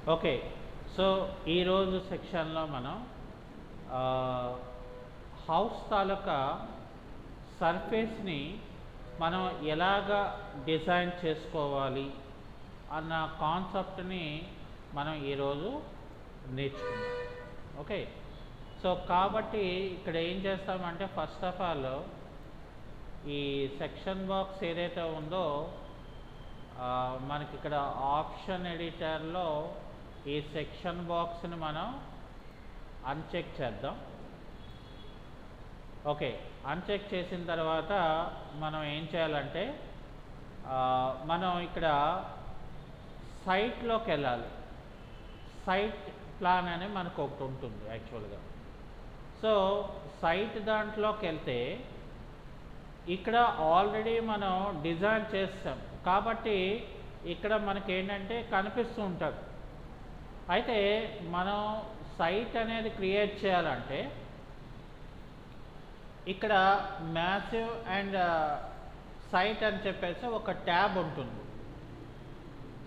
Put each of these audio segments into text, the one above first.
Okay. So, ఈరోజు సెక్షన్‌లో మనం హౌస్ తాలూకా సర్ఫేస్‌ని మనం ఎలాగా డిజైన్ చేసుకోవాలి అన్న కాన్సెప్ట్‌ని మనం ఈరోజు నేర్చుకుందాం. ఓకే. సో, కాబట్టి ఇక్కడ ఏం చేస్తామంటే ఫస్ట్ ఆఫ్ ఆల్ ఈ సెక్షన్ బాక్స్ ఏదైతే ఉందో మనకి ఇక్కడ ఆప్షన్ ఎడిటర్లో ఈ సెక్షన్ బాక్స్ని మనం అన్చెక్ చేద్దాం. ఓకే. అన్చెక్ చేసిన తర్వాత మనం ఏం చేయాలంటే మనం ఇక్కడ సైట్లోకి వెళ్ళాలి. సైట్ ప్లాన్ అని మనకు ఒకటి ఉంటుంది యాక్చువల్గా. సో సైట్ దాంట్లోకి వెళ్తే ఇక్కడ ఆల్రెడీ మనం డిజైన్ చేస్తాం కాబట్టి ఇక్కడ మనకి ఏంటంటే కనిపిస్తూ ఉంటుంది. అయితే మనం సైట్ అనేది క్రియేట్ చేయాలంటే ఇక్కడ మ్యాసివ్ అండ్ సైట్ అని చెప్పేసి ఒక ట్యాబ్ ఉంటుంది.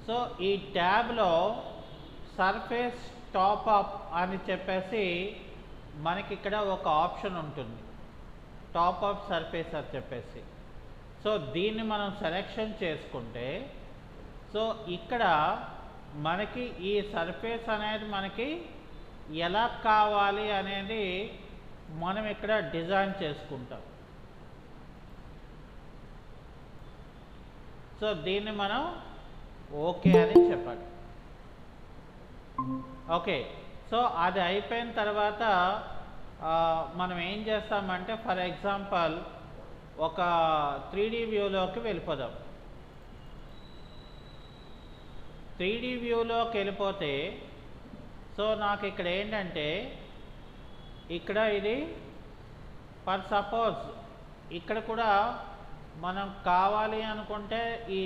సో ఈ ట్యాబ్లో సర్ఫేస్ టాప్ అప్ అని చెప్పేసి మనకి ఇక్కడ ఒక ఆప్షన్ ఉంటుంది, టాప్ అప్ సర్ఫేస్ అని చెప్పేసి. సో దీన్ని మనం సెలెక్షన్ చేసుకుంటే సో ఇక్కడ మనకి ఈ సర్ఫేస్ అనేది మనకి ఎలా కావాలి అనేది మనం ఇక్కడ డిజైన్ చేసుకుంటాం. సో దీన్ని మనం ఓకే అని చెప్పాలి. ఓకే. సో అది అయిపోయిన తర్వాత మనం ఏం చేస్తామంటే ఫర్ ఎగ్జాంపుల్ ఒక 3D వ్యూలోకి వెళ్ళిపోదాం. 3D వ్యూలోకి వెళ్ళిపోతే సో నాకు ఇక్కడ ఏంటంటే ఇక్కడ ఇది ఫర్ సపోజ్ ఇక్కడ కూడా మనం కావాలి అనుకుంటే ఈ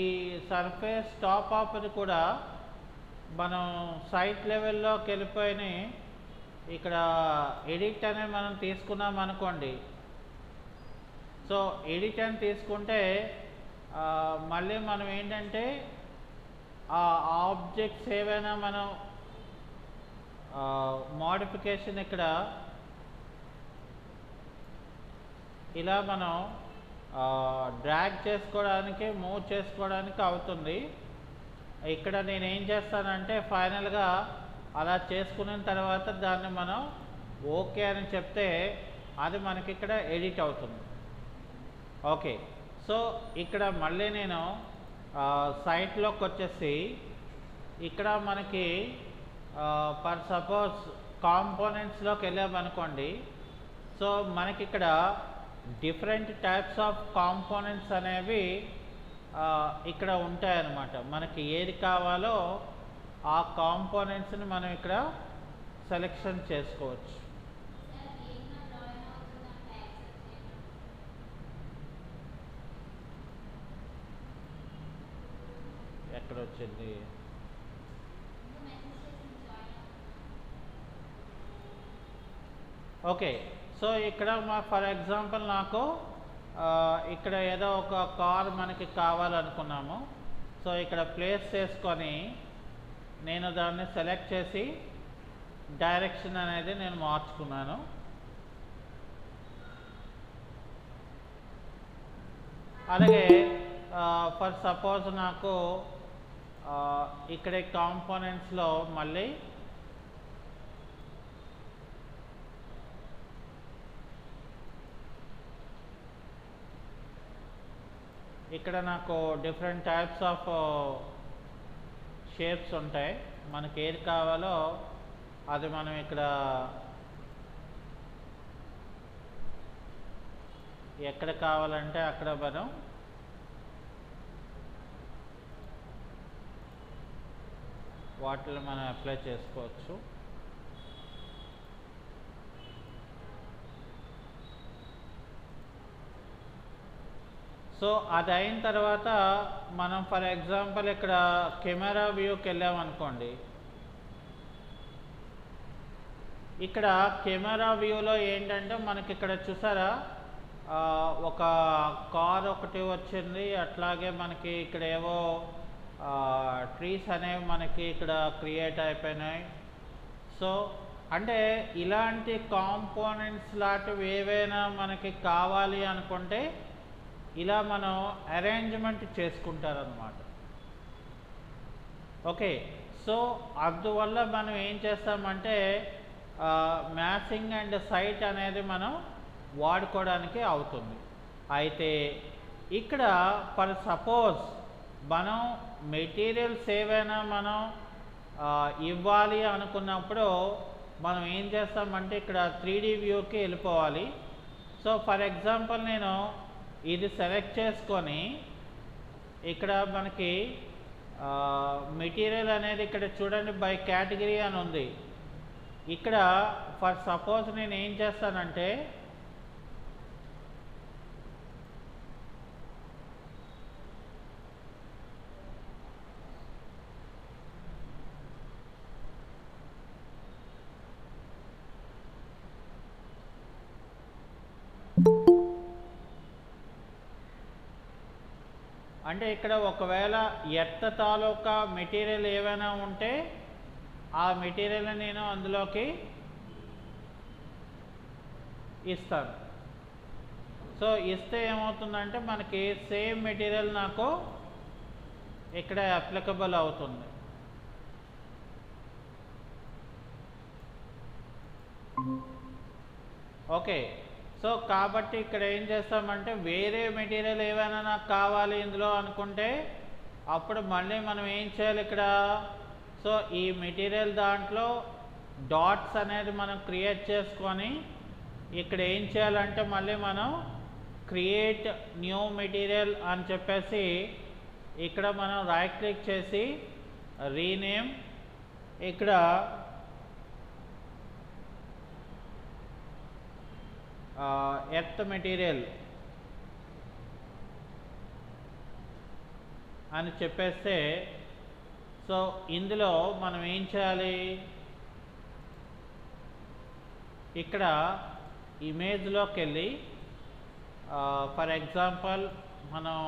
సర్ఫేస్ టాప్ ఆప్ని కూడా మనం సైట్ లెవెల్లోకి వెళ్ళిపోయి ఇక్కడ ఎడిట్ అనేది మనం తీసుకున్నాం అనుకోండి. సో ఎడిట్ అని తీసుకుంటే మళ్ళీ మనం ఏంటంటే ఆ ఆబ్జెక్ట్స్ ఏవైనా మనం మోడిఫికేషన్ ఇక్కడ ఇలా మనం డ్రాగ్ చేసుకోవడానికి మూవ్ చేసుకోవడానికి అవుతుంది. ఇక్కడ నేను ఏం చేస్తానంటే ఫైనల్గా అలా చేసుకున్న తర్వాత దాన్ని మనం ఓకే అని చెప్తే అది మనకి ఇక్కడ ఎడిట్ అవుతుంది. ఓకే. సో ఇక్కడ మళ్ళీ నేను సైట్లోకి వచ్చేసి ఇక్కడ మనకి ఫర్ సపోజ్ కాంపోనెంట్స్లోకి వెళ్ళామనుకోండి. సో మనకి ఇక్కడ డిఫరెంట్ టైప్స్ ఆఫ్ కాంపోనెంట్స్ అనేవి ఇక్కడ ఉంటాయన్నమాట. మనకి ఏది కావాలో ఆ కాంపోనెంట్స్ని మనం ఇక్కడ సెలెక్షన్ చేసుకోవచ్చు. ఎక్కడ వచ్చింది? ఓకే. సో ఇక్కడ ఫర్ ఎగ్జాంపుల్ నాకు ఇక్కడ ఏదో ఒక కార్ మనకి కావాలనుకున్నాము. సో ఇక్కడ ప్లేస్ చేసుకొని నేను దాన్ని సెలెక్ట్ చేసి డైరెక్షన్ అనేది నేను మార్చుకున్నాను. అలాగే ఫర్ సపోజ్ నాకు ఇక్కడ కాంపోనెంట్స్లో మళ్ళీ ఇక్కడ నాకు డిఫరెంట్ టైప్స్ ఆఫ్ షేప్స్ ఉంటాయి. మనకి ఏది కావాలో అది మనం ఇక్కడ ఎక్కడ కావాలంటే అక్కడ మనం వాటిని మనం అప్లై చేసుకోవచ్చు. సో అది అయిన తర్వాత మనం ఫర్ ఎగ్జాంపుల్ ఇక్కడ కెమెరా వ్యూకి వెళ్ళామనుకోండి. ఇక్కడ కెమెరా వ్యూలో ఏంటంటే మనకి ఇక్కడ చూసారా ఒక కార్ ఒకటి వచ్చింది. అట్లాగే మనకి ఇక్కడ ఏవో ట్రీస్ అనేవి మనకి ఇక్కడ క్రియేట్ అయిపోయినాయి. సో అంటే ఇలాంటి కాంపోనెంట్స్ లాంటివి ఏవైనా మనకి కావాలి అనుకుంటే ఇలా మనం అరేంజ్మెంట్ చేసుకుంటారనమాట. ఓకే, సో అందువల్ల మనం ఏం చేస్తామంటే మ్యాచింగ్ అండ్ సైట్ అనేది మనం వాడుకోవడానికి అవుతుంది. అయితే ఇక్కడ ఫర్ సపోజ్ మనం మెటీరియల్స్ ఏవైనా మనం ఇవ్వాలి అనుకున్నప్పుడు మనం ఏం చేస్తామంటే ఇక్కడ 3D వ్యూకి వెళ్ళిపోవాలి. సో ఫర్ ఎగ్జాంపుల్ నేను ఇది సెలెక్ట్ చేసుకొని ఇక్కడ మనకి మెటీరియల్ అనేది ఇక్కడ చూడండి బై కేటగిరీ అని ఉంది. ఇక్కడ ఫర్ సపోజ్ నేను ఏం చేస్తానంటే ఇక్కడ ఒకవేళ ఎర్త్ తాలూకా మెటీరియల్ ఏమైనా ఉంటే ఆ మెటీరియల్ నేను అందులోకి ఇస్తాను. సో ఇస్తే ఏమవుతుందంటే మనకి సేమ్ మెటీరియల్ నాకు ఇక్కడ అప్లికబుల్ అవుతుంది. ఓకే, సో కాబట్టి ఇక్కడ ఏం చేస్తామంటే వేరే మెటీరియల్ ఏమైనా నాకు కావాలి ఇందులో అనుకుంటే అప్పుడు మళ్ళీ మనం ఏం చేయాలి ఇక్కడ. సో ఈ మెటీరియల్ దాంట్లో డాట్స్ అనేది మనం క్రియేట్ చేసుకొని ఇక్కడ ఏం చేయాలంటే మళ్ళీ మనం క్రియేట్ న్యూ మెటీరియల్ అని చెప్పేసి ఇక్కడ మనం రైట్ క్లిక్ చేసి రీనేమ్ ఇక్కడ ఎర్త్ మెటీరియల్ అని చెప్పేస్తే సో ఇందులో మనం ఏం చేయాలి, ఇక్కడ ఇమేజ్లోకి వెళ్ళి ఫర్ ఎగ్జాంపుల్ మనం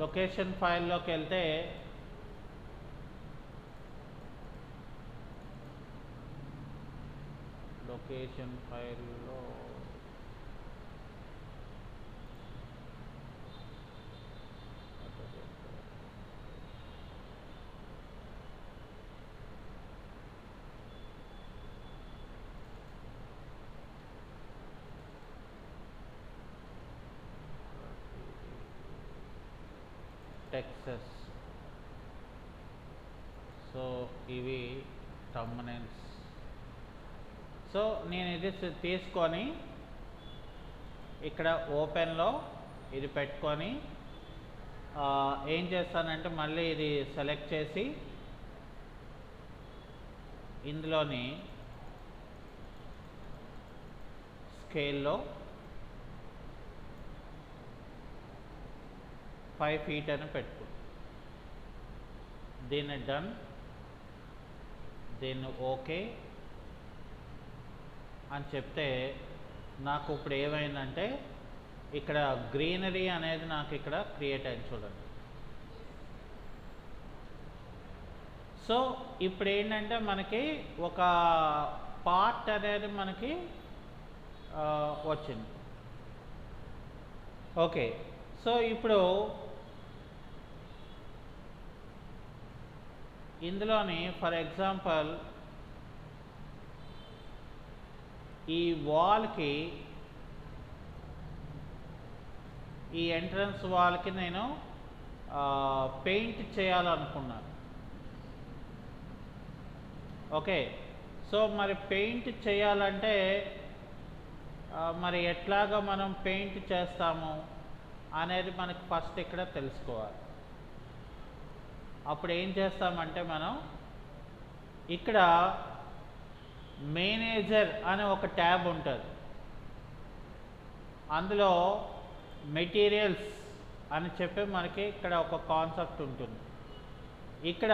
లొకేషన్ ఫైల్లోకి వెళ్తే లొకేషన్ ఫైల్లో టెక్సస్. సో ఇవి thumbnails. సో నేను ఇది తీసుకొని ఇక్కడ ఓపెన్లో ఇది పెట్టుకొని ఏం చేస్తానంటే మళ్ళీ ఇది సెలెక్ట్ చేసి ఇందులోని స్కేల్లో 5 feet అని పెట్టుకో. దీన్ని డన్, దీన్ని ఓకే అని చెప్తే నాకు ఇప్పుడు ఏమైందంటే ఇక్కడ గ్రీనరీ అనేది నాకు ఇక్కడ క్రియేట్ అయింది చూడండి. సో ఇప్పుడు ఏంటంటే మనకి ఒక పార్ట్ అనేది మనకి వచ్చింది. ఓకే, సో ఇప్పుడు ఇందులోని ఫర్ ఎగ్జాంపుల్ ఈ వాల్కి ఈ ఎంట్రన్స్ వాల్కి నేను పెయింట్ చేయాలనుకున్నాను. ఓకే, సో మరి పెయింట్ చేయాలంటే మరి ఎట్లాగా మనం పెయింట్ చేస్తాము అనేది మనకి ఫస్ట్ ఇక్కడ తెలుసుకోవాలి. అప్పుడు ఏం చేస్తామంటే మనం ఇక్కడ మేనేజర్ అనే ఒక ట్యాబ్ ఉంటుంది, అందులో మెటీరియల్స్ అని చెప్పి మనకి ఇక్కడ ఒక కాన్సెప్ట్ ఉంటుంది. ఇక్కడ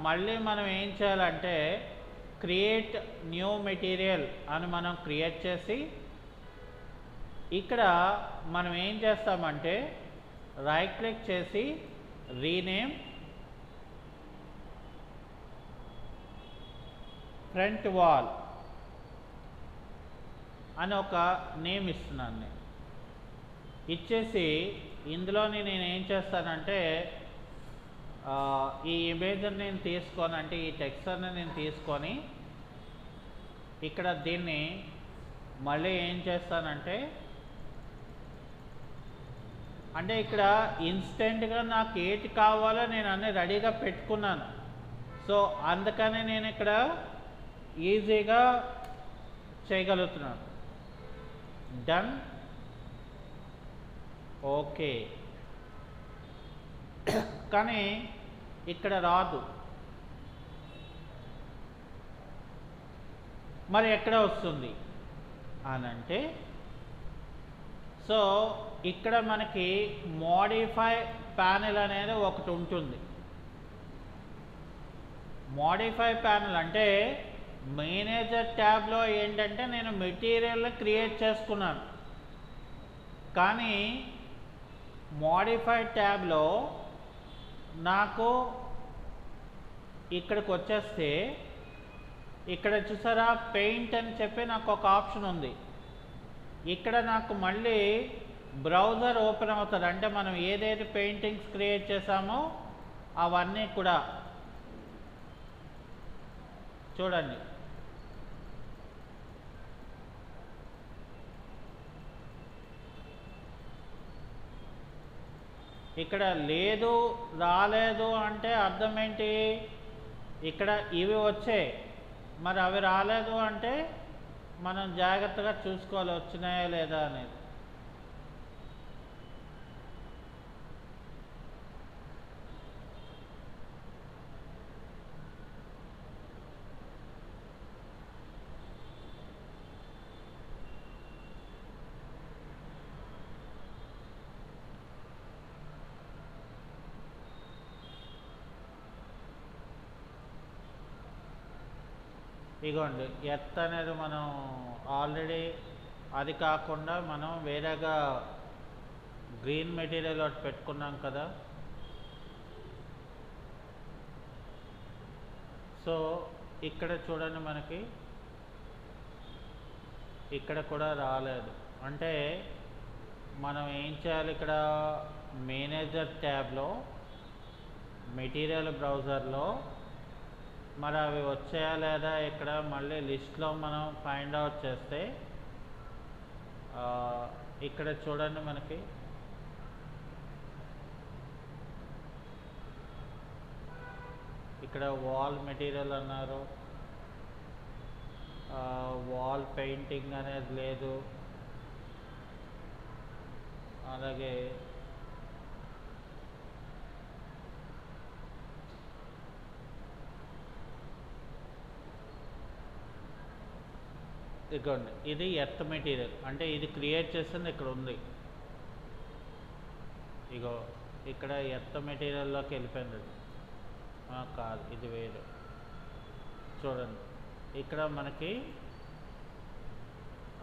మళ్ళీ మనం ఏం చేయాలంటే క్రియేట్ న్యూ మెటీరియల్ అని మనం క్రియేట్ చేసి ఇక్కడ మనం ఏం చేస్తామంటే రైట్ క్లిక్ చేసి రీనేమ్ ఫ్రంట్ వాల్ అని ఒక నేమ్ ఇస్తున్నాను నేను. ఇచ్చేసి ఇందులోని నేను ఏం చేస్తానంటే ఈ ఇమేజ్ని నేను తీసుకొని, అంటే ఈ టెక్స్చర్ని నేను తీసుకొని ఇక్కడ దీన్ని మళ్ళీ ఏం చేస్తానంటే, అంటే ఇక్కడ ఇన్స్టెంట్గా నాకు ఏటి కావాలో నేను అన్నీ రెడీగా పెట్టుకున్నాను. సో అందుకని నేను ఇక్కడ ఈజీగా చేయగలుగుతున్నాను. Done, okay. కానీ ఇక్కడ రాదు. మరి ఎక్కడ వస్తుంది అని అంటే, సో ఇక్కడ మనకి మోడిఫై ప్యానెల్ అనేది ఒకటి ఉంటుంది. మోడిఫై ప్యానెల్ అంటే మేనేజర్ ట్యాబ్లో ఏంటంటే నేను మెటీరియల్ని క్రియేట్ చేసుకున్నాను, కానీ మోడిఫై ట్యాబ్లో నాకు ఇక్కడికి వచ్చేస్తే ఇక్కడ చూసారా పెయింట్ అని చెప్పి నాకు ఒక ఆప్షన్ ఉంది. ఇక్కడ నాకు మళ్ళీ బ్రౌజర్ ఓపెన్ అవుతుంది. అంటే మనం ఏదైతే పెయింటింగ్స్ క్రియేట్ చేసామో అవన్నీ కూడా చూడండి. ఇక్కడ లేదు, రాలేదు అంటే అర్థం ఏంటి? ఇక్కడ ఇవి వచ్చాయి, మరి అవి రాలేదు అంటే మనం జాగ్రత్తగా చూసుకోవాలి వచ్చినాయా లేదా అనేది. ఇగోండి ఎర్త్ అనేది మనం ఆల్రెడీ అది కాకుండా మనం వేరేగా గ్రీన్ మెటీరియల్ ఒకటి పెట్టుకున్నాం కదా. సో ఇక్కడ చూడండి మనకి ఇక్కడ కూడా రాలేదు. అంటే మనం ఏం చేయాలి, ఇక్కడ మేనేజర్ ట్యాబ్లో మెటీరియల్ బ్రౌజర్లో మరి అవి వచ్చాయా లేదా ఇక్కడ మళ్ళీ లిస్ట్లో మనం ఫైండ్ అవుట్ చేస్తే ఇక్కడ చూడండి మనకి ఇక్కడ వాల్ మెటీరియల్ అన్నారు, వాల్ పెయింటింగ్ అనేది లేదు. అలాగే ఇదిగోండి ఇది ఎర్త్ మెటీరియల్, అంటే ఇది క్రియేట్ చేసింది ఇక్కడ ఉంది. ఇగో ఇక్కడ ఎర్త్ మెటీరియల్లోకి వెళ్ళిపోయింది. కాదు, ఇది వేరు. చూడండి ఇక్కడ మనకి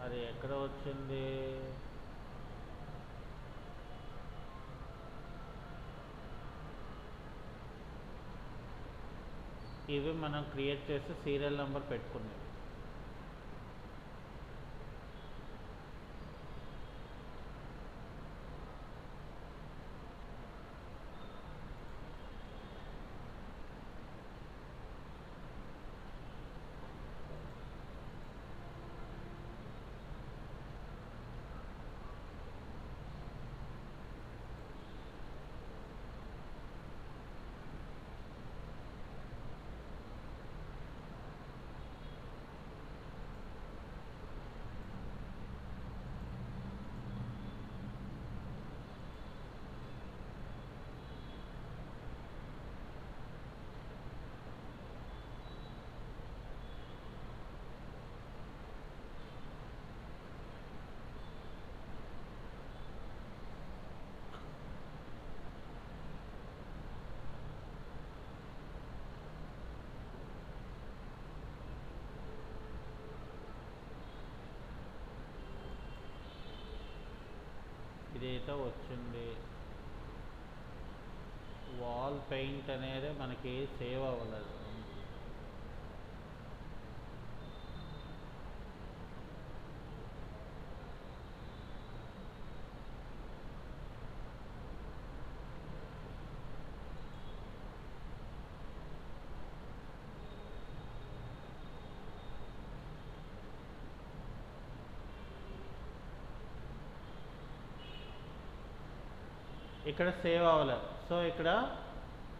అది ఎక్కడ వచ్చింది, ఇవి మనం క్రియేట్ చేసి సీరియల్ నెంబర్ పెట్టుకున్నాం. ఇదైతే వచ్చింది. వాల్ పెయింట్ అనేది మనకి సేవ్ అవ్వలేదు. ఇక్కడ సేవ్ అవ్వలేదు. సో ఇక్కడ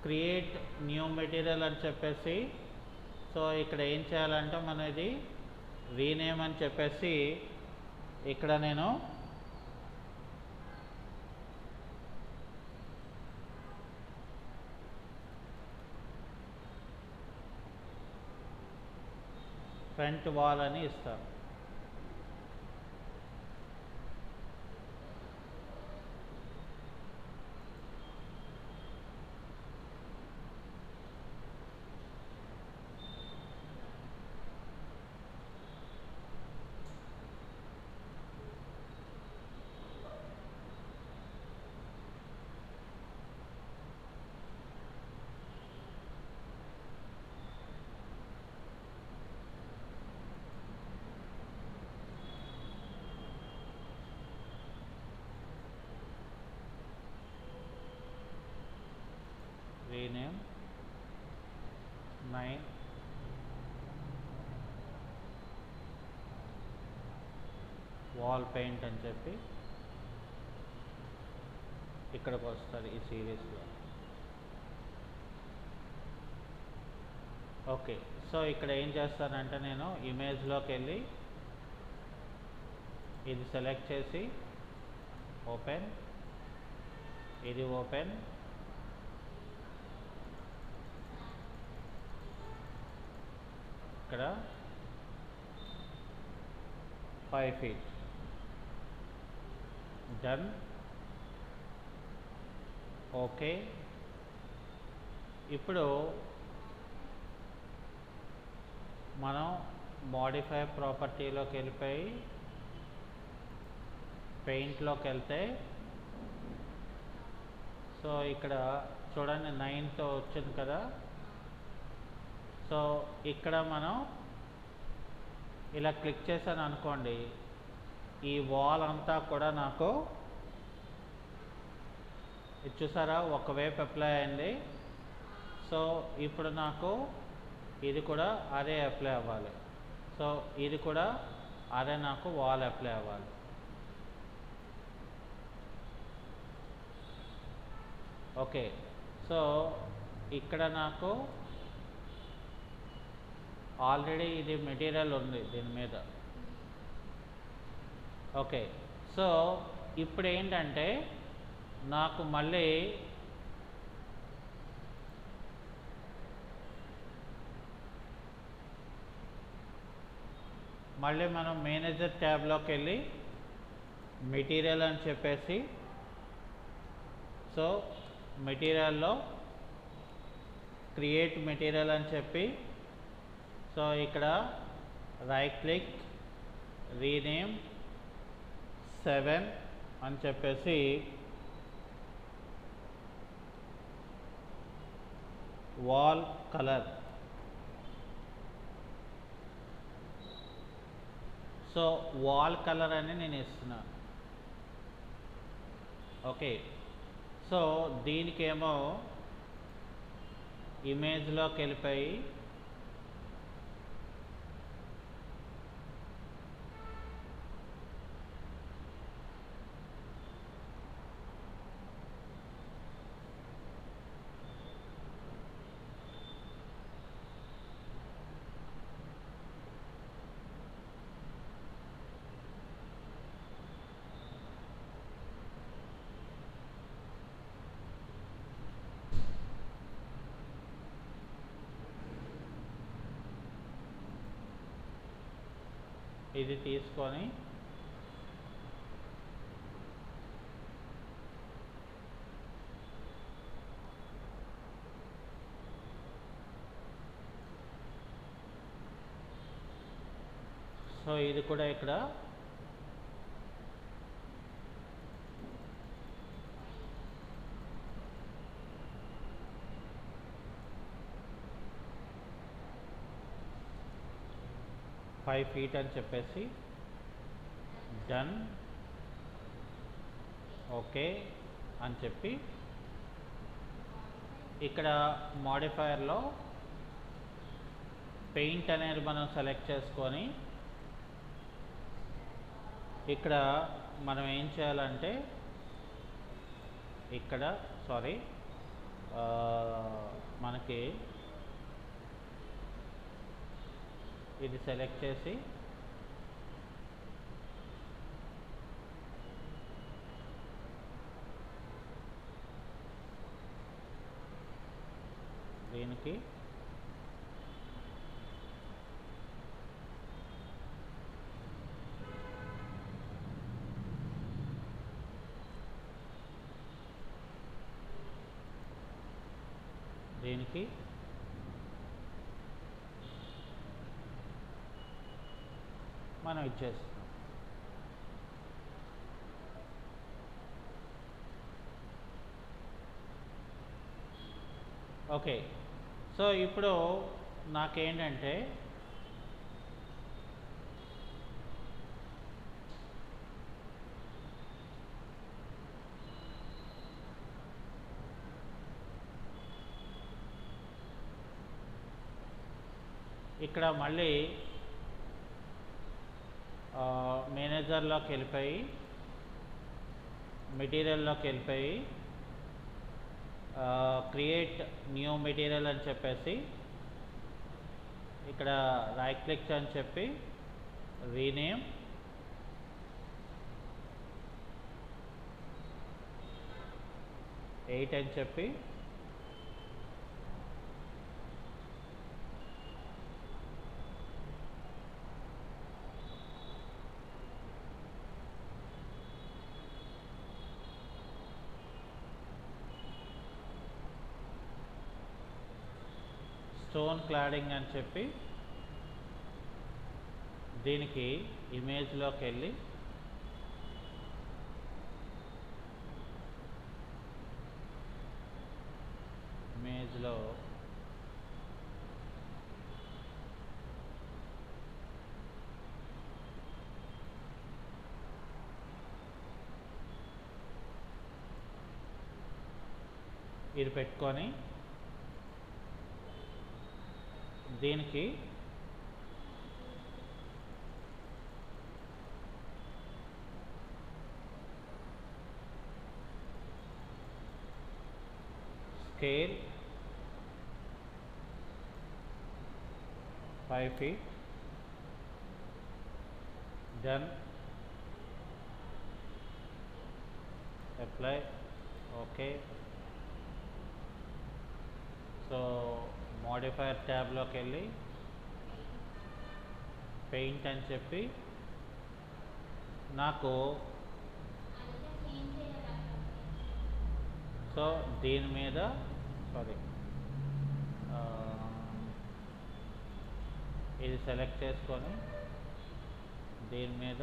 క్రియేట్ న్యూ మెటీరియల్ అని చెప్పేసి, సో ఇక్కడ ఏం చేయాలంటే మనం ఇది రీనేమ్ అని చెప్పేసి ఇక్కడ నేను ఫ్రంట్ వాల్ అని ఇస్తాను. రీనేమ్ 9 వాల్ పెయింట్ అని చెప్పి ఇక్కడికి వస్తుంది ఈ సిరీస్లో. ఓకే, సో ఇక్కడ ఏం చేస్తానంటే నేను ఇమేజ్లోకి వెళ్ళి ఇది సెలెక్ట్ చేసి ఓపెన్, ఇది ఓపెన్, ఇక్కడ 5 feet డన్. ఓకే, ఇప్పుడు మనం మోడిఫై ప్రాపర్టీలోకి వెళ్ళిపోయి పెయింట్లోకి వెళ్తే, సో ఇక్కడ చూడండి 9తో వచ్చింది కదా. సో ఇక్కడ మనం ఇలా క్లిక్ చేశాను అనుకోండి, ఈ వాల్ అంతా కూడా నాకు ఇది చూసారా ఒకవైపు అప్లై అయింది. సో ఇప్పుడు నాకు ఇది కూడా అరే అప్లై అవ్వాలి. సో ఇది కూడా అరే నాకు వాల్ అప్లై అవ్వాలి. ఓకే, సో ఇక్కడ నాకు ఆల్రెడీ ఇది మెటీరియల్ ఉంది దీని మీద. ఓకే, సో ఇప్పుడు ఏంటంటే నాకు మళ్ళీ మనం మేనేజర్ ట్యాబ్లోకి వెళ్ళి మెటీరియల్ అని చెప్పేసి, సో మెటీరియల్లో క్రియేట్ మెటీరియల్ అని చెప్పి, సో ఇక్కడ రైట్ క్లిక్ రీనేమ్ 7 అని చెప్పేసి wall colour. So wall colour అని నేను ఇస్తున్నాను. ఓకే, సో దీనికేమో ఇమేజ్లోకి వెళ్ళిపోయి ఇది తీసుకొని సో ఇది కూడా ఇక్కడ 5 feet అని చెప్పేసి డన్ ఓకే అని చెప్పి ఇక్కడ మాడిఫైయర్లో పెయింట్ అనేది మనం సెలెక్ట్ చేసుకొని ఇక్కడ మనం ఏం చేయాలంటే ఇక్కడ మనకి ఇది సెలెక్ట్ చేసి దీనికి మనం ఇచ్చేస్తాం. ఓకే, సో ఇప్పుడు నాకేంటంటే ఇక్కడ మళ్ళీ మేనేజర్లోకి వెళ్ళిపోయి మెటీరియల్లోకి వెళ్ళిపోయి క్రియేట్ న్యూ మెటీరియల్ అని చెప్పేసి ఇక్కడ రైట్ క్లిక్ అని చెప్పి రీనేమ్ ఎయిట్ అని చెప్పి స్టోన్ క్లాడింగ్ అని చెప్పి దీనికి ఇమేజ్లోకి వెళ్ళి ఇమేజ్లో ఇది పెట్టుకొని దీనికి scale 5 feet done apply okay so modifier ట్యాబ్లోకి వెళ్ళి పెయింట్ అని చెప్పి నాకు సో దీని మీద ఇది సెలెక్ట్ చేసుకొని దీని మీద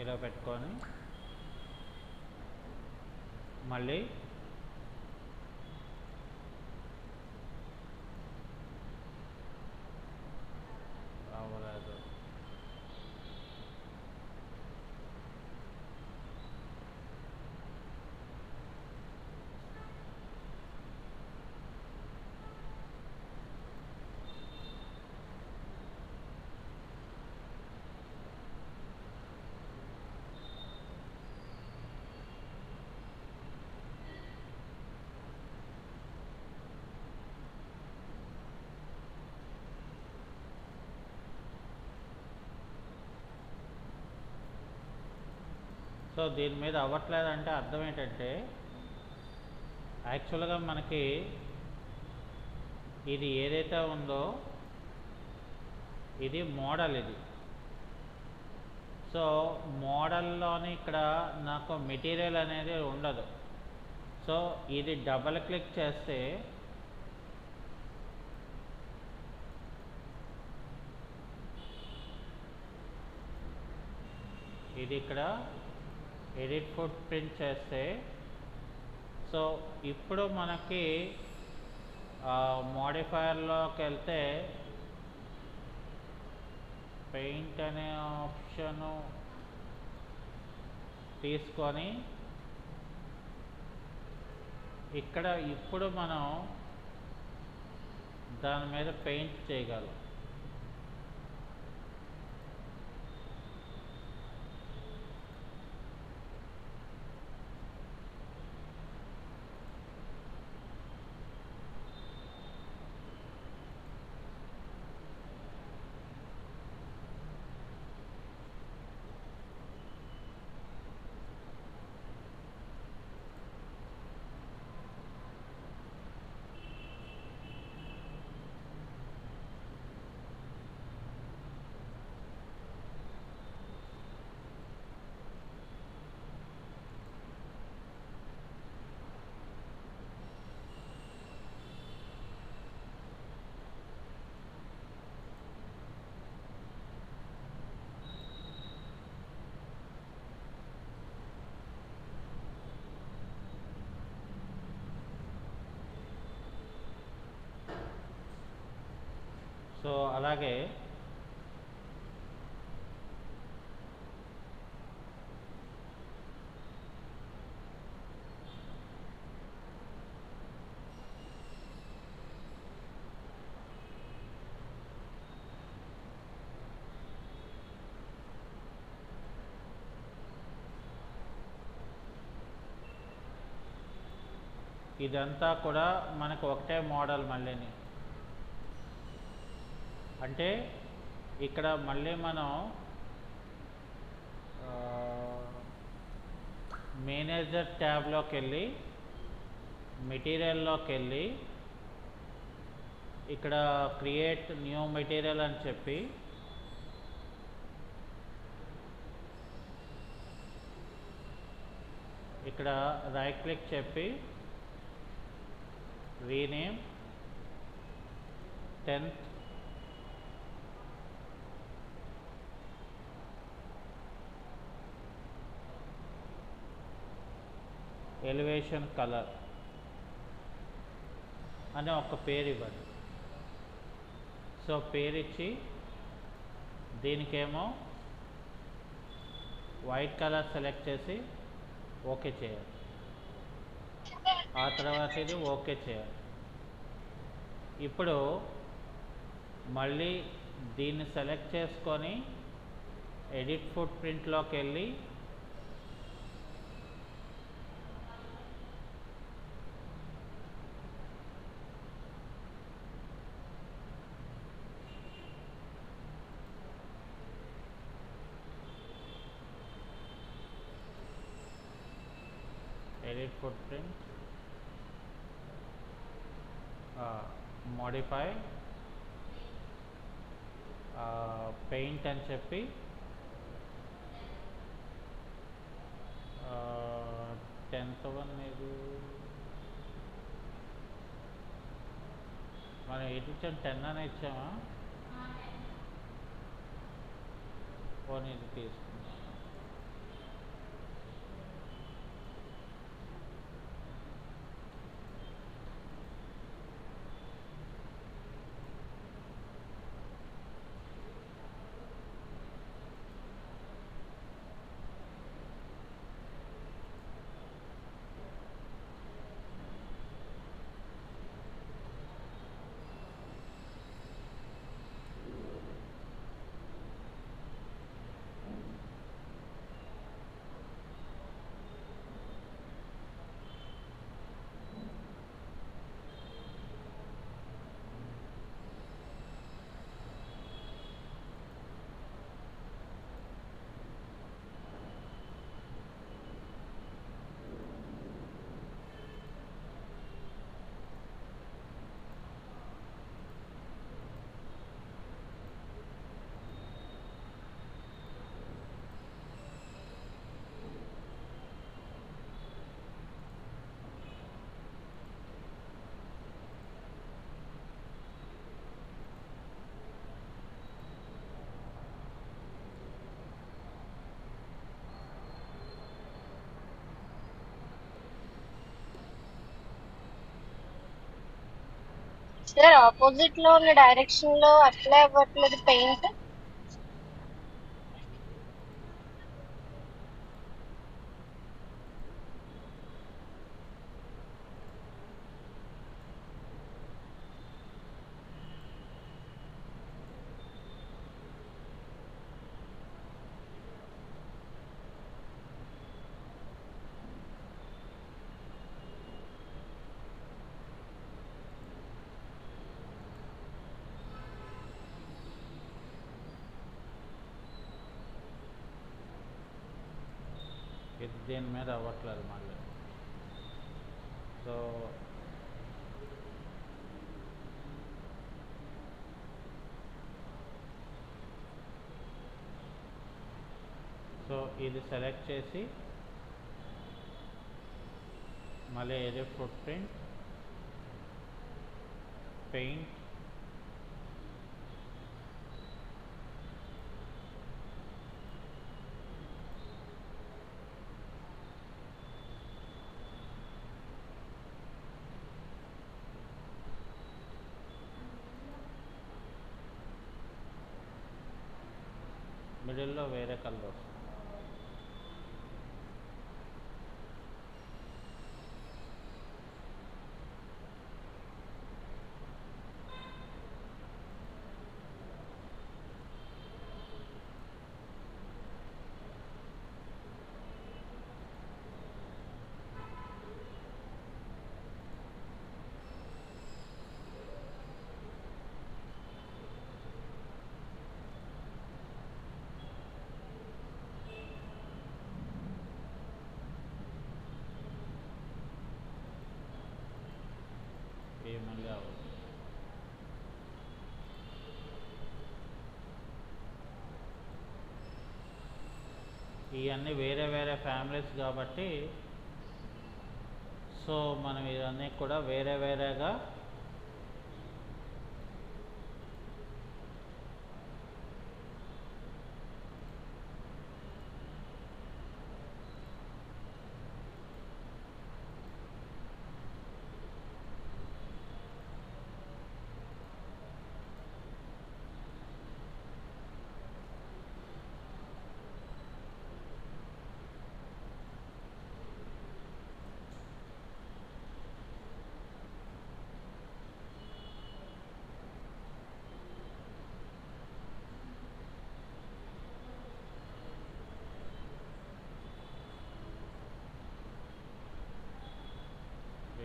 ఇలా పెట్టుకొని మళ్ళీ రావలేదు. సో దీని మీద అవ్వట్లేదంటే అర్థం ఏంటంటే యాక్చువల్గా మనకి ఇది ఏదైతే ఉందో ఇది మోడల్. ఇది సో మోడల్లోని ఇక్కడ నాకు మెటీరియల్ అనేది ఉండదు. సో ఇది డబల్ క్లిక్ చేస్తే ఇది ఇక్కడ ఎడిట్ ఫుట్ ప్రింట్ చేస్తే సో ఇప్పుడు మనకి మోడిఫైయర్లోకి వెళ్తే పెయింట్ అనే ఆప్షను తీసుకొని ఇక్కడ ఇప్పుడు మనం దాని మీద పెయింట్ చేయగలం. సో అలాగే ఇదంతా కూడా మనకు ఒకటే మోడల్ మళ్ళీని. అంటే ఇక్కడ మళ్ళీ మనం మేనేజర్ ట్యాబ్లోకి వెళ్ళి మెటీరియల్లోకి వెళ్ళి ఇక్కడ క్రియేట్ న్యూ మెటీరియల్ అని చెప్పి ఇక్కడ రైట్ క్లిక్ చెప్పి రీనేమ్ 10th ఎలివేషన్ కలర్ అనే ఒక పేరు ఇవ్వండి. సో పేరు ఇచ్చి దీనికేమో వైట్ కలర్ సెలెక్ట్ చేసి ఓకే చేయాలి. ఆ తర్వాత ఇది ఓకే చేయాలి. ఇప్పుడు మళ్ళీ దీన్ని సెలెక్ట్ చేసుకొని ఎడిట్ ఫుట్ ప్రింట్లోకి వెళ్ళి edit foot print modify paint అని చెప్పి 10th వన్ ఇది మనం ఏది ఇచ్చాం 10 అని ఇచ్చామా? ఫోన్ ఇది తీసుకున్నాం. సార్ ఆపోజిట్ లో ఉన్న డైరెక్షన్ లో అట్లే అవ్వట్లేదు పెయింట్. ఇది దీని మీద అవ్వట్లేదు మళ్ళీ. సో ఇది సెలెక్ట్ చేసి మళ్ళీ ఇది ఫుట్ ప్రింట్, పెయింట్, మిడిల్లో వేరే కలర్ వస్తుంది. ఇవి మళ్ళీ అవ్వదు. ఇవన్నీ వేరే వేరే ఫ్యామిలీస్ కాబట్టి సో మనం ఇవన్నీ కూడా వేరే వేరేగా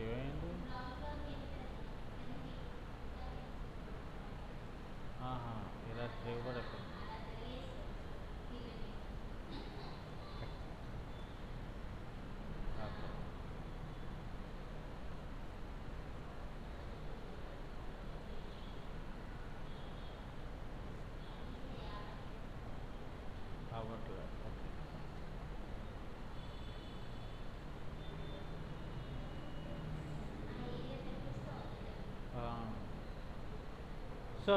ఏమైంది. ఇలా సేవ్ కూడా అయిపోయింది. ఓకే. అవ్వట్లేదు. ఓకే. సో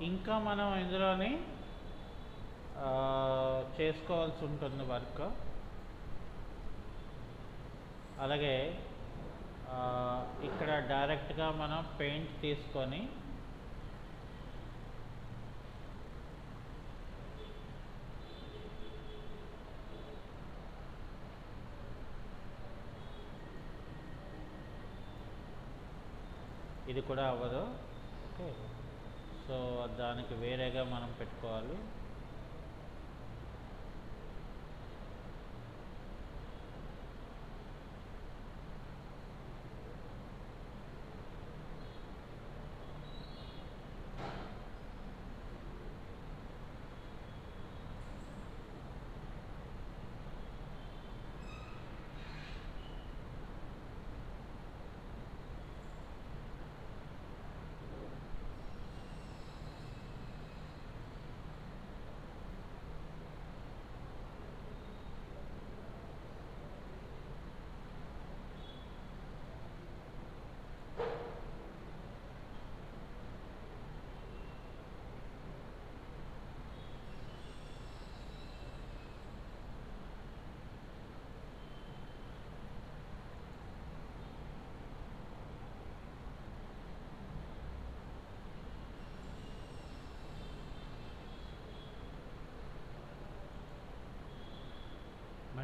ఇంకా మనం ఇందులోని చేసుకోవాల్సి ఉంటుంది వర్క్. అలాగే ఇక్కడ డైరెక్ట్గా మనం పెయింట్ తీసుకొని ఇది కూడా అవ్వదు. ఓకే. సో దానికి వేరేగా మనం పెట్టుకోవాలి.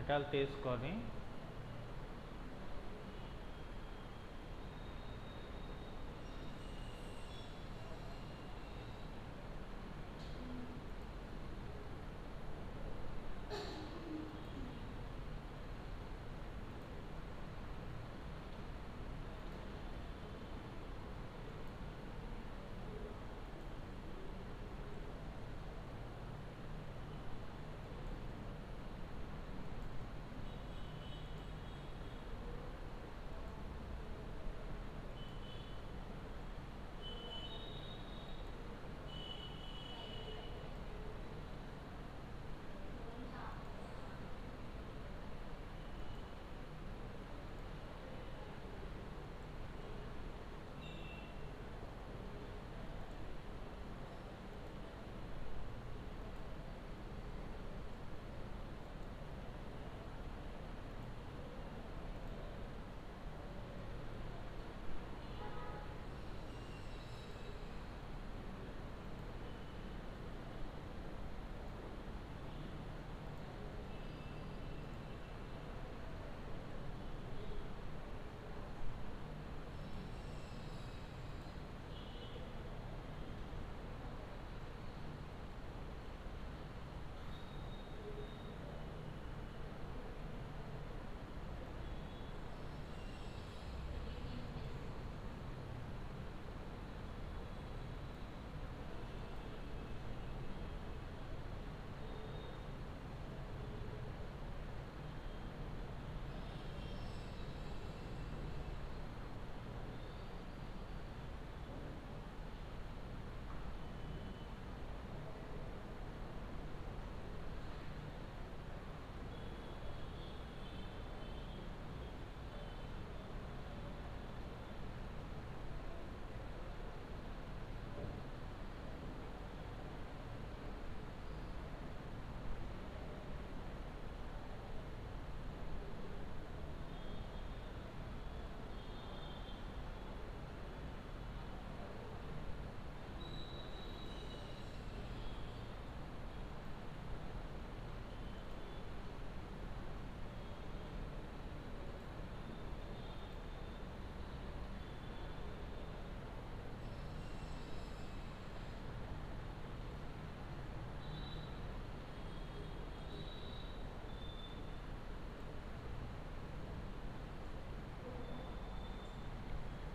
మెటల్ తీసుకొని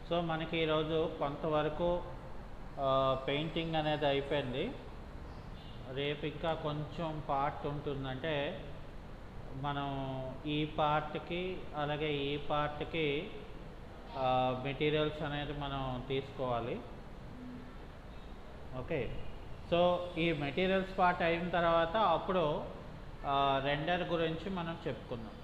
సో మనకి ఈరోజు కొంతవరకు పెయింటింగ్ అనేది అయిపోయింది. రేపు ఇంకా కొంచెం పార్ట్ ఉంటుందంటే మనం ఈ పార్ట్కి అలాగే ఈ పార్ట్కి మెటీరియల్స్ అనేది మనం తీసుకోవాలి. ఓకే, సో ఈ మెటీరియల్స్ పార్ట్ అయిన తర్వాత అప్పుడు రెండర్ గురించి మనం చెప్పుకుందాం.